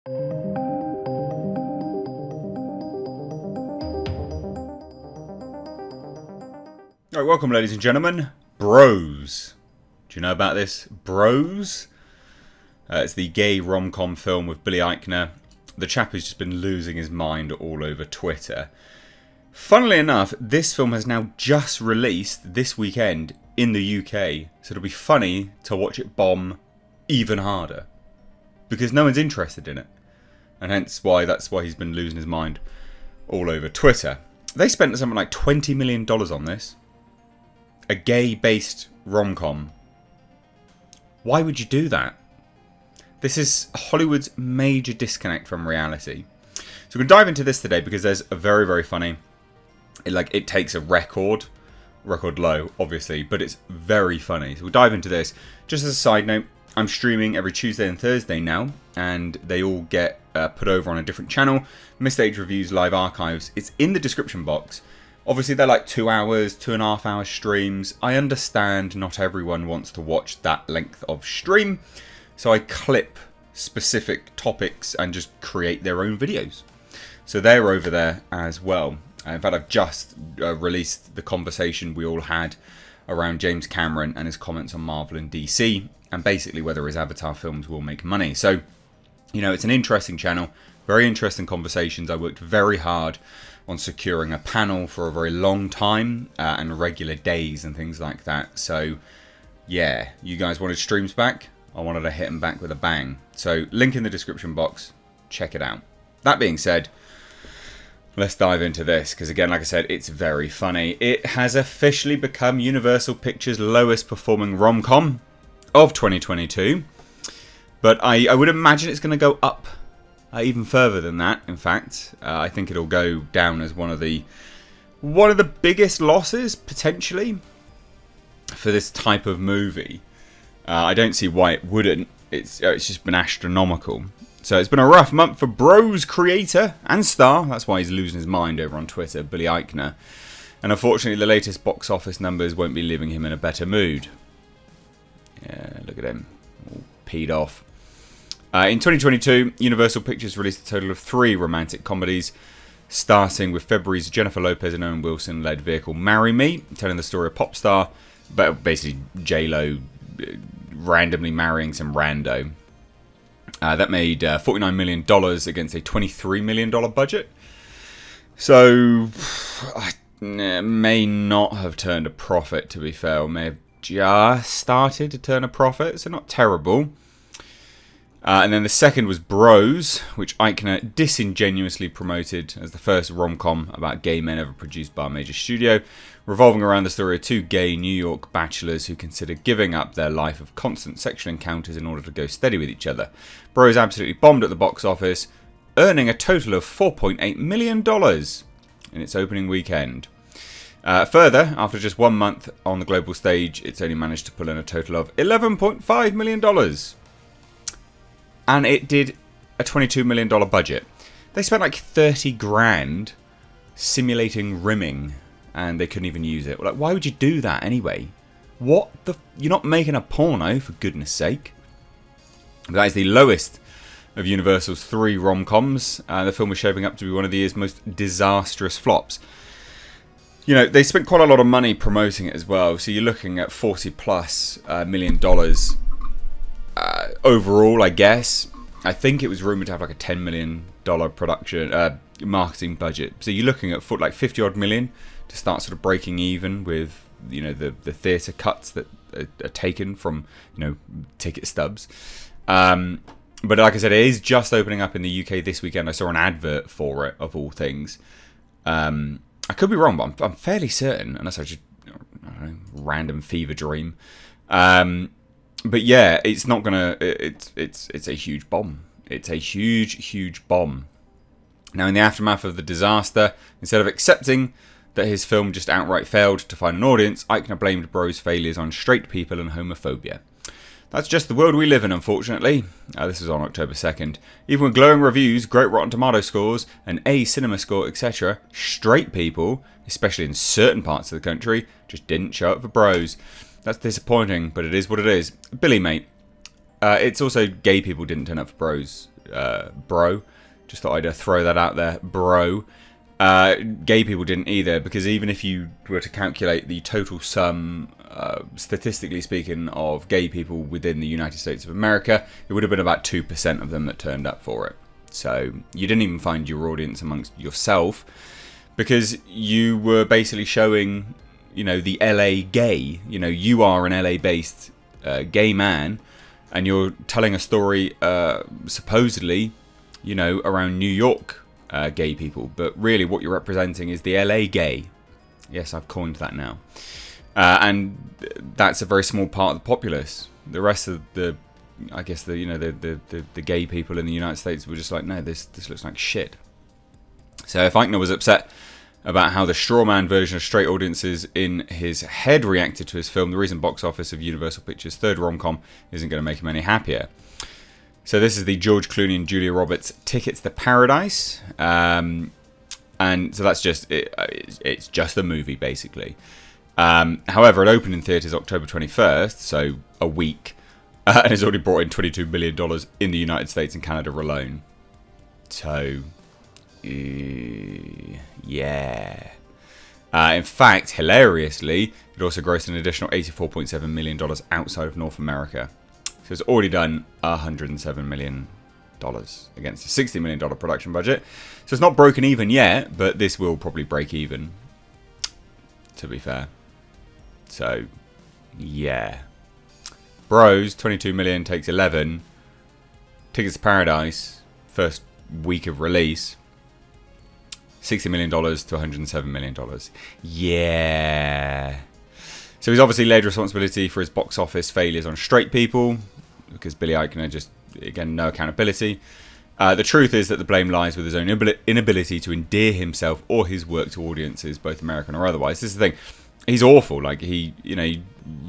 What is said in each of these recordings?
Alright, welcome ladies and gentlemen. Bros. Do you know about this? Bros? It's the gay rom-com film with Billy Eichner. The chap who's just been losing his mind all over Twitter. Funnily enough, this film has now just released this weekend in the UK. So it'll be funny to watch it bomb even harder. Because no one's interested in it. And hence that's why he's been losing his mind all over Twitter. They spent something like $20 million on this. A gay-based rom-com. Why would you do that? This is Hollywood's major disconnect from reality. So we're going to dive into this today because there's a very, very funny... It takes a record low, obviously, but it's very funny. So we'll dive into this. Just as a side note, I'm streaming every Tuesday and Thursday now, and they all get put over on a different channel. Misstage Reviews Live Archives. It's in the description box. Obviously, they're like 2 hours, 2.5 hour streams. I understand not everyone wants to watch that length of stream. So I clip specific topics and just create their own videos. So they're over there as well. In fact, I've just released the conversation we all had around James Cameron and his comments on Marvel and DC. And basically whether his Avatar films will make money. So, you know, it's an interesting channel. Very interesting conversations. I worked very hard on securing a panel for a very long time and regular days and things like that. So, yeah, you guys wanted streams back? I wanted to hit them back with a bang. So, link in the description box. Check it out. That being said, let's dive into this. Because again, like I said, it's very funny. It has officially become Universal Pictures' lowest performing rom-com of 2022. But I would imagine it's going to go up even further than that. In fact, I think it'll go down as one of the biggest losses potentially for this type of movie. I don't see why it wouldn't. It's just been astronomical. So it's been a rough month for Bros creator and star. That's why he's losing his mind over on Twitter, Billy Eichner. And unfortunately, the latest box office numbers won't be leaving him in a better mood. Yeah, look at him, all peed off. In 2022, Universal Pictures released a total of 3 romantic comedies, starting with February's Jennifer Lopez and Owen Wilson-led vehicle Marry Me, telling the story of pop star, but basically J-Lo randomly marrying some rando. That made $49 million against a $23 million budget. So, may not have turned a profit, to be fair, or may have just started to turn a profit, so not terrible. And then the second was Bros, which Eichner disingenuously promoted as the first rom-com about gay men ever produced by a major studio, revolving around the story of 2 gay New York bachelors who consider giving up their life of constant sexual encounters in order to go steady with each other. Bros absolutely bombed at the box office, earning a total of $4.8 million in its opening weekend. Further, after just 1 month on the global stage, it's only managed to pull in a total of $11.5 million. And it did a $22 million budget. They spent like 30 grand simulating rimming, and they couldn't even use it. Like, why would you do that anyway? What the... You're not making a porno, for goodness sake. That is the lowest of Universal's 3 rom-coms. The film was shaping up to be one of the year's most disastrous flops. You know, they spent quite a lot of money promoting it as well. So you're looking at $40+ million overall, I guess. I think it was rumoured to have like a $10 million production marketing budget. So you're looking at like 50 odd million to start sort of breaking even with, you know, the theatre cuts that are taken from, you know, ticket stubs. But like I said, it is just opening up in the UK this weekend. I saw an advert for it, of all things. I could be wrong, but I'm fairly certain, unless I just, I don't know, random fever dream. But yeah, it's not gonna. It's a huge bomb. It's a huge bomb. Now, in the aftermath of the disaster, instead of accepting that his film just outright failed to find an audience, Eichner blamed Bros' failures on straight people and homophobia. That's just the world we live in, unfortunately. This was on October 2nd. Even with glowing reviews, great Rotten Tomato scores, an A cinema score, etc., straight people, especially in certain parts of the country, just didn't show up for Bros. That's disappointing, but it is what it is. Billy, mate. It's also gay people didn't turn up for Bros bro. Just thought I'd throw that out there, bro. Gay people didn't either, because even if you were to calculate the total sum, statistically speaking, of gay people within the United States of America, it would have been about 2% of them that turned up for it. So you didn't even find your audience amongst yourself, because you were basically showing, you know, the LA gay. You know, you are an LA-based gay man, and you're telling a story, supposedly, you know, around New York gay people, but really what you're representing is the LA gay. Yes, I've coined that now, and that's a very small part of the populace. The rest of the, I guess the gay people in the United States were just like, no, this looks like shit. So if Eichner was upset about how the strawman version of straight audiences in his head reacted to his film, the recent box office of Universal Pictures' third rom-com isn't going to make him any happier. So this is the George Clooney and Julia Roberts Tickets to Paradise, and so that's just it's just a movie basically. However, it opened in theaters October 21st, so a week, and has already brought in $22 million in the United States and Canada alone. So, yeah. In fact, hilariously, it also grossed an additional $84.7 million outside of North America. So it's already done $107 million against a $60 million production budget. So it's not broken even yet, but this will probably break even, to be fair. So, yeah. Bros, 22 million takes 11. Tickets to Paradise, first week of release, $60 million to $107 million. Yeah. So he's obviously laid responsibility for his box office failures on straight people, because Billy Eichner just, again, no accountability. The truth is that the blame lies with his own inability to endear himself or his work to audiences, both American or otherwise. This is the thing. He's awful. Like, he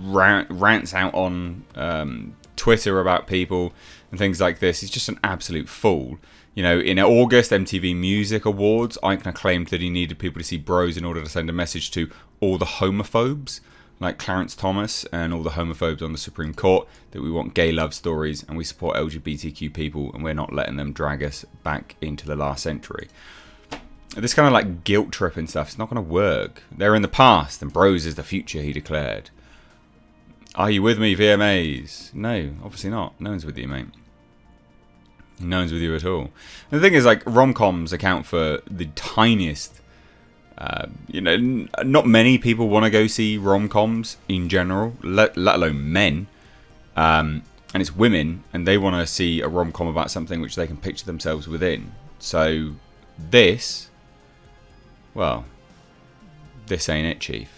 rants out on Twitter about people and things like this. He's just an absolute fool. You know, in August, MTV Music Awards, Eichner claimed that he needed people to see Bros in order to send a message to all the homophobes, like Clarence Thomas and all the homophobes on the Supreme Court, that we want gay love stories and we support LGBTQ people and we're not letting them drag us back into the last century. This kind of like guilt tripping stuff, it's not going to work. They're in the past and Bros is the future, he declared. Are you with me, VMAs? No, obviously not. No one's with you, mate. No one's with you at all. And the thing is, like, rom-coms account for the tiniest... not many people want to go see rom-coms in general, let alone men. And it's women, and they want to see a rom-com about something which they can picture themselves within. So this, well, this ain't it, Chief.